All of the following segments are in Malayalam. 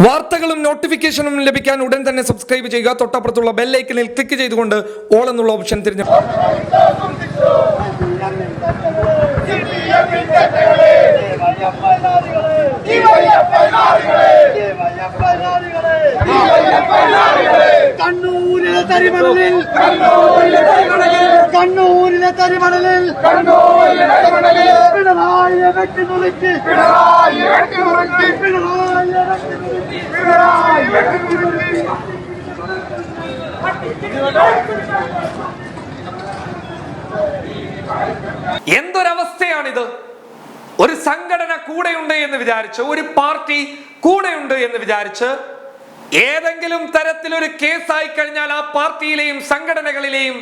വാർത്തകളും നോട്ടിഫിക്കേഷനും ലഭിക്കാൻ ഉടൻ തന്നെ സബ്സ്ക്രൈബ് ചെയ്യുക. തൊട്ടപ്പുറത്തുള്ള ബെൽ ഐക്കണിൽ ക്ലിക്ക് ചെയ്തുകൊണ്ട് ഓൾ എന്നുള്ള ഓപ്ഷൻ തിരഞ്ഞെടുക്കുക. കണ്ണൂരിലെ തരിമണലിൽ പിണറായിയെ വെട്ടിനുറുക്കി എന്തൊരവസ്ഥയാണിത്? ഒരു സംഘടന കൂടെയുണ്ട് എന്ന് വിചാരിച്ച്, ഒരു പാർട്ടി കൂടെയുണ്ട് എന്ന് വിചാരിച്ച് ഏതെങ്കിലും തരത്തിലൊരു കേസായി കഴിഞ്ഞാൽ ആ പാർട്ടിയിലെയും സംഘടനകളിലെയും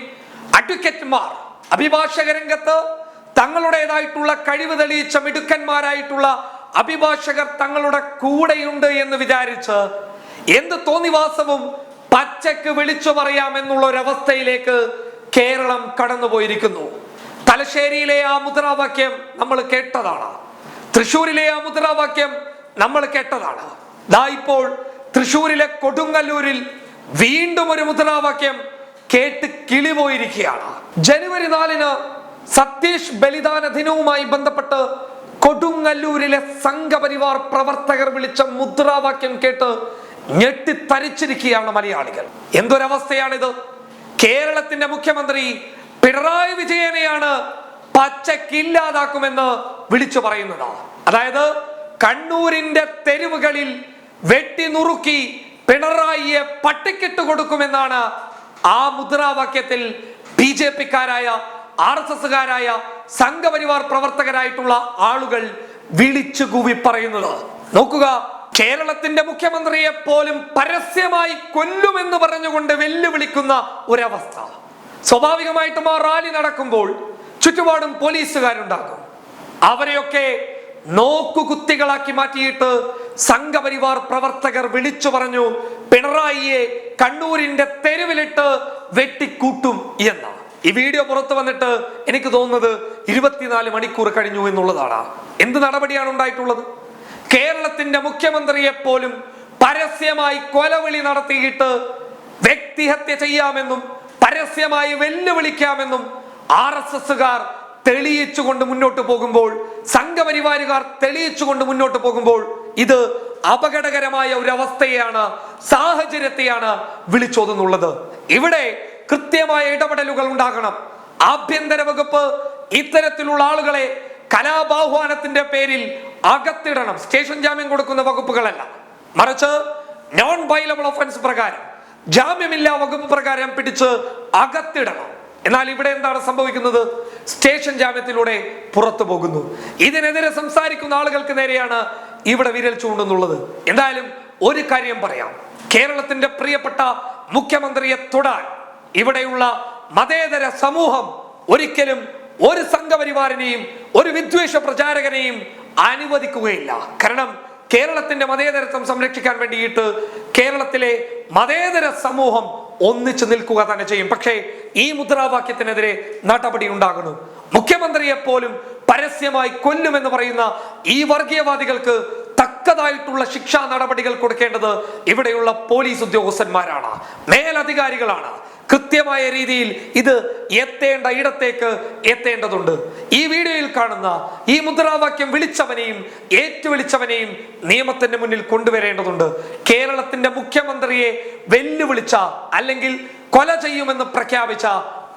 അഡ്വക്കേറ്റുമാർ, അഭിഭാഷക രംഗത്ത് തങ്ങളുടേതായിട്ടുള്ള കഴിവ് തെളിയിച്ച മിടുക്കന്മാരായിട്ടുള്ള അഭിഭാഷകർ തങ്ങളുടെ കൂടെയുണ്ട് എന്ന് വിചാരിച്ച് എന്ത് തോന്നിവാസവും പച്ചക്ക് വിളിച്ചു പറയാമെന്നുള്ള ഒരവസ്ഥയിലേക്ക് കേരളം കടന്നുപോയിരിക്കുന്നു. തലശ്ശേരിയിലെ ആ മുദ്രാവാക്യം നമ്മൾ കേട്ടതാണ്. തൃശ്ശൂരിലെ ആ മുദ്രാവാക്യം നമ്മൾ കേട്ടതാണ്. ദാ ഇപ്പോൾ തൃശ്ശൂരിലെ കൊടുങ്ങല്ലൂരിൽ വീണ്ടും ഒരു മുദ്രാവാക്യം കേട്ട് കിളിപോയിരിക്കുകയാണ്. ജനുവരി 4 സതീഷ് ബലിദാന ദിനവുമായി ബന്ധപ്പെട്ട് കൊടുങ്ങല്ലൂരിലെ സംഘപരിവാർ പ്രവർത്തകർ വിളിച്ച മുദ്രാവാക്യം കേട്ട് ഞെട്ടിത്തരിച്ചിരിക്കുകയാണ് മലയാളികൾ. എന്തൊരവസ്ഥയാണിത്? കേരളത്തിന്റെ മുഖ്യമന്ത്രി പിണറായി വിജയനെയാണ് പച്ചക്കില്ലാതാക്കുമെന്ന് വിളിച്ചു പറയുന്നത്. അതായത് കണ്ണൂരിന്റെ തെരുവുകളിൽ വെട്ടി നുറുക്കി പിണറായിയെ പട്ടിക്കിട്ട് കൊടുക്കുമെന്നാണ് ആ മുദ്രാവാക്യത്തിൽ BJP-ക്കാരായ RSS-കാരായ സംഘപരിവാർ പ്രവർത്തകരായിട്ടുള്ള ആളുകൾ വിളിച്ചു കൂവി പറയുന്നത്. നോക്കുക, കേരളത്തിന്റെ മുഖ്യമന്ത്രിയെ പോലും പരസ്യമായി കൊല്ലുമെന്ന് പറഞ്ഞുകൊണ്ട് വെല്ലുവിളിക്കുന്ന ഒരവസ്ഥ. സ്വാഭാവികമായിട്ടും ആ റാലി നടക്കുമ്പോൾ ചുറ്റുപാടും പോലീസുകാരുണ്ടാകും. അവരെയൊക്കെ നോക്കുകുത്തികളാക്കി മാറ്റിയിട്ട് സംഘപരിവാർ പ്രവർത്തകർ വിളിച്ചു പറഞ്ഞു പിണറായിയെ കണ്ണൂരിന്റെ തെരുവിലിട്ട് വെട്ടിക്കൂട്ടും എന്ന്. ഈ വീഡിയോ പുറത്തു വന്നിട്ട് എനിക്ക് തോന്നുന്നത് 24 മണിക്കൂർ കഴിഞ്ഞു എന്നുള്ളതാണ്. എന്ത് നടപടിയാണ് ഉണ്ടായിട്ടുള്ളത്? കേരളത്തിന്റെ മുഖ്യമന്ത്രിയെ പോലും പരസ്യമായി കൊലവിളി നടത്തിയിട്ട് വ്യക്തിഹത്യ ചെയ്യാമെന്നും പരസ്യമായി വെല്ലുവിളിക്കാമെന്നും RSS-കാർ തെളിയിച്ചുകൊണ്ട് മുന്നോട്ട് പോകുമ്പോൾ, സംഘപരിവാരുകാർ തെളിയിച്ചുകൊണ്ട് മുന്നോട്ട് പോകുമ്പോൾ ഇത് അപകടകരമായ ഒരു അവസ്ഥയാണ്, സാഹചര്യത്തെയാണ് വിളിച്ചോതുന്നുള്ളത്. ഇവിടെ കൃത്യമായ ഇടപെടലുകൾ ഉണ്ടാകണം. ആഭ്യന്തര വകുപ്പ് ഇത്തരത്തിലുള്ള ആളുകളെ കലാപാഹ്വാനത്തിന്റെ പേരിൽ അകത്തിടണം. സ്റ്റേഷൻ ജാമ്യം കൊടുക്കുന്ന വകുപ്പുകളല്ല, മറിച്ച് നോൺ വയലബിൾ ഒഫൻസ് പ്രകാരം, ജാമ്യമില്ലാ വകുപ്പ് പ്രകാരം പിടിച്ച് അകത്തിടണം. എന്നാൽ ഇവിടെ എന്താണ് സംഭവിക്കുന്നത്? സ്റ്റേഷൻ ജാമ്യത്തിലൂടെ പുറത്തു പോകുന്നു. ഇതിനെതിരെ സംസാരിക്കുന്ന ആളുകൾക്ക് നേരെയാണ് ഇവിടെ വിരൽ ചൂണ്ടുന്നുള്ളത്. എന്തായാലും ഒരു കാര്യം പറയാം, കേരളത്തിന്റെ പ്രിയപ്പെട്ട മുഖ്യമന്ത്രിയെ തൊടാൻ ഇവിടെയുള്ള മതേതര സമൂഹം ഒരിക്കലും ഒരു സംഘപരിവാറിനെയും ഒരു വിദ്വേഷ പ്രചാരകനെയും അനുവദിക്കുകയില്ല. കാരണം കേരളത്തിന്റെ മതേതരത്വം സംരക്ഷിക്കാൻ വേണ്ടിയിട്ട് കേരളത്തിലെ മതേതര സമൂഹം ഒന്നിച്ചു നിൽക്കുക തന്നെ ചെയ്യും. പക്ഷേ ഈ മുദ്രാവാക്യത്തിനെതിരെ നടപടി ഉണ്ടാകുന്നു. മുഖ്യമന്ത്രിയെ പോലും പരസ്യമായി കൊല്ലുമെന്ന് പറയുന്ന ഈ വർഗീയവാദികൾക്ക് തക്കതായിട്ടുള്ള ശിക്ഷാ നടപടികൾ കൊടുക്കേണ്ടത് ഇവിടെയുള്ള പോലീസ് ഉദ്യോഗസ്ഥന്മാരാണ്, മേലധികാരികളാണ്. കൃത്യമായ രീതിയിൽ ഇത് എത്തേണ്ട ഇടത്തേക്ക് എത്തേണ്ടതുണ്ട്. ഈ വീഡിയോയിൽ കാണുന്ന ഈ മുദ്രാവാക്യം വിളിച്ചവനെയും ഏറ്റുവിളിച്ചവനെയും നിയമത്തിന്റെ മുന്നിൽ കൊണ്ടുവരേണ്ടതുണ്ട്. കേരളത്തിന്റെ മുഖ്യമന്ത്രിയെ വെല്ലുവിളിച്ച അല്ലെങ്കിൽ കൊല ചെയ്യുമെന്ന് പ്രഖ്യാപിച്ച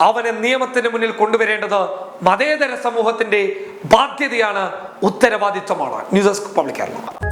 അവനെ നിയമത്തിന് മുന്നിൽ കൊണ്ടുവരേണ്ടത് മതേതര സമൂഹത്തിന്റെ ബാധ്യതയാണ്, ഉത്തരവാദിത്വമാണ്. News desk public Kerala.